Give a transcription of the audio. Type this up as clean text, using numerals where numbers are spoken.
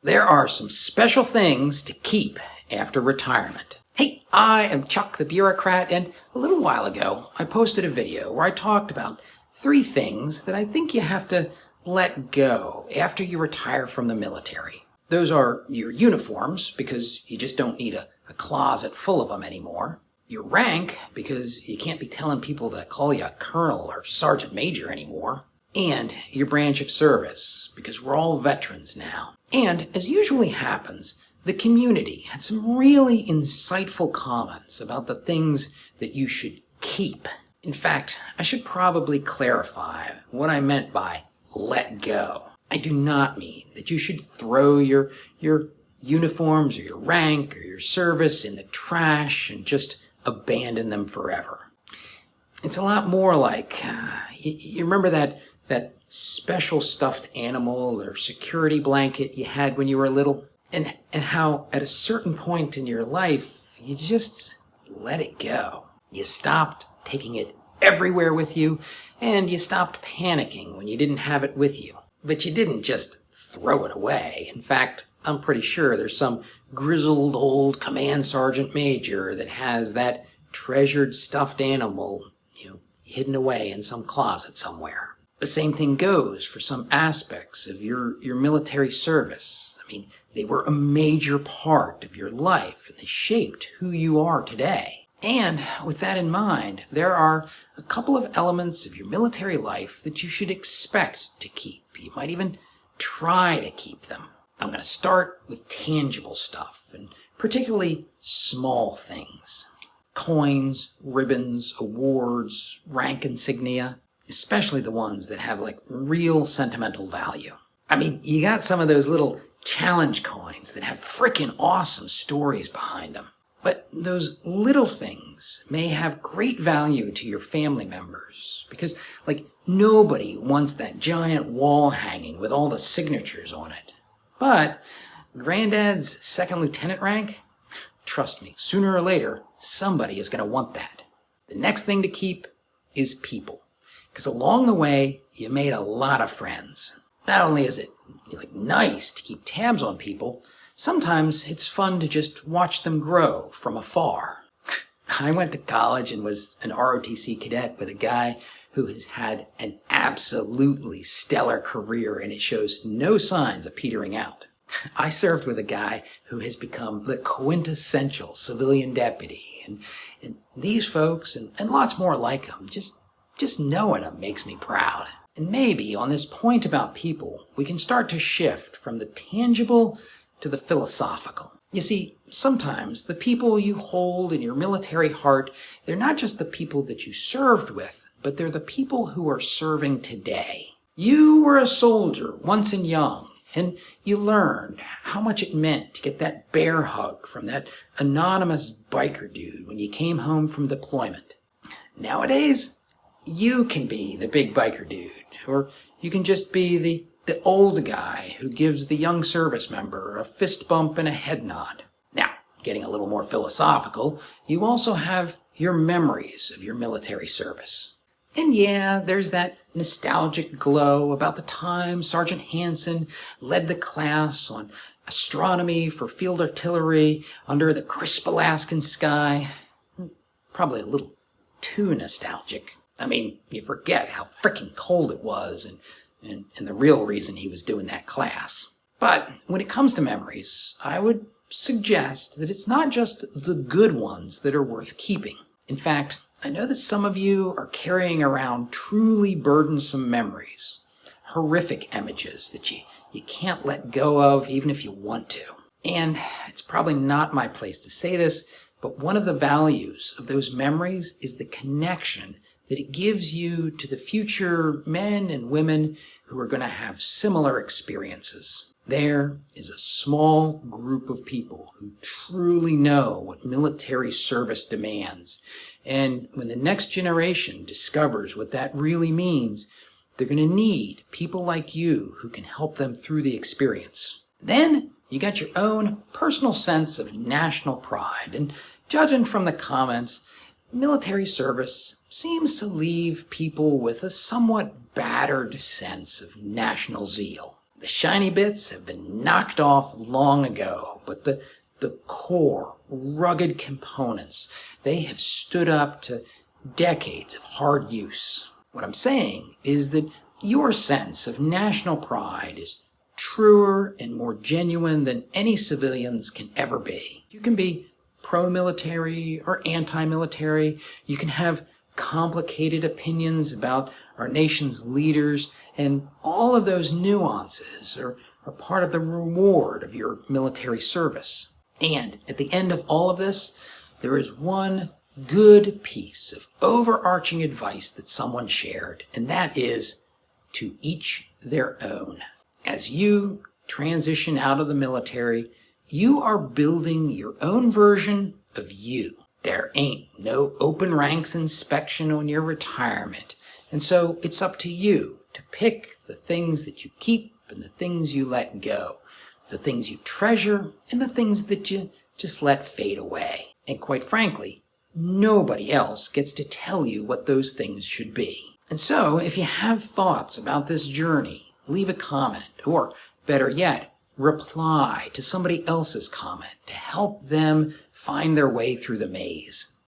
There are some special things to keep after retirement. Hey, I am Chuck the Bureaucrat, and a little while ago I posted a video where I talked about 3 things that I think you have to let go after you retire from the military. Those are your uniforms, because you just don't need a closet full of them anymore. Your rank, because you can't be telling people to call you a colonel or sergeant major anymore. And your branch of service, because we're all veterans now. And, as usually happens, the community had some really insightful comments about the things that you should keep. In fact, I should probably clarify what I meant by let go. I do not mean that you should throw your uniforms or your rank or your service in the trash and just abandon them forever. It's a lot more like, you remember that special stuffed animal or security blanket you had when you were little? And how at a certain point in your life, you just let it go. You stopped taking it everywhere with you, and you stopped panicking when you didn't have it with you. But you didn't just throw it away. In fact, I'm pretty sure there's some grizzled old command sergeant major that has that treasured stuffed animal, hidden away in some closet somewhere. The same thing goes for some aspects of your military service. I mean, they were a major part of your life, and they shaped who you are today. And with that in mind, there are a couple of elements of your military life that you should expect to keep. You might even try to keep them. I'm going to start with tangible stuff, and particularly small things. Coins, ribbons, awards, rank insignia. Especially the ones that have real sentimental value. I mean, you got some of those little challenge coins that have frickin' awesome stories behind them. But those little things may have great value to your family members because, nobody wants that giant wall hanging with all the signatures on it. But Granddad's second lieutenant rank? Trust me, sooner or later, somebody is going to want that. The next thing to keep is people. Because along the way, you made a lot of friends. Not only is it nice to keep tabs on people, sometimes it's fun to just watch them grow from afar. I went to college and was an ROTC cadet with a guy who has had an absolutely stellar career, and it shows no signs of petering out. I served with a guy who has become the quintessential civilian deputy, and these folks, and lots more like them, just knowing them makes me proud. And maybe on this point about people, we can start to shift from the tangible to the philosophical. You see, sometimes the people you hold in your military heart, they're not just the people that you served with, but they're the people who are serving today. You were a soldier once and young, and you learned how much it meant to get that bear hug from that anonymous biker dude when you came home from deployment. Nowadays, you can be the big biker dude, or you can just be the old guy who gives the young service member a fist bump and a head nod. Now, getting a little more philosophical, you also have your memories of your military service. And yeah, there's that nostalgic glow about the time Sergeant Hansen led the class on astronomy for field artillery under the crisp Alaskan sky. Probably a little too nostalgic. I mean, you forget how frickin' cold it was and the real reason he was doing that class. But when it comes to memories, I would suggest that it's not just the good ones that are worth keeping. In fact, I know that some of you are carrying around truly burdensome memories, horrific images that you can't let go of even if you want to. And it's probably not my place to say this, but one of the values of those memories is the connection that it gives you to the future men and women who are going to have similar experiences. There is a small group of people who truly know what military service demands. And when the next generation discovers what that really means, they're going to need people like you who can help them through the experience. Then you got your own personal sense of national pride. And judging from the comments, military service seems to leave people with a somewhat battered sense of national zeal. The shiny bits have been knocked off long ago, but the core, rugged components, they have stood up to decades of hard use. What I'm saying is that your sense of national pride is truer and more genuine than any civilians can ever be. You can be pro-military or anti-military. You can have complicated opinions about our nation's leaders, and all of those nuances are part of the reward of your military service. And at the end of all of this, there is one good piece of overarching advice that someone shared, and that is to each their own. As you transition out of the military, you are building your own version of you. There ain't no open ranks inspection on your retirement, and so it's up to you to pick the things that you keep and the things you let go, the things you treasure and the things that you just let fade away. And quite frankly, nobody else gets to tell you what those things should be. And so, if you have thoughts about this journey, leave a comment, or better yet, reply to somebody else's comment to help them find their way through the maze.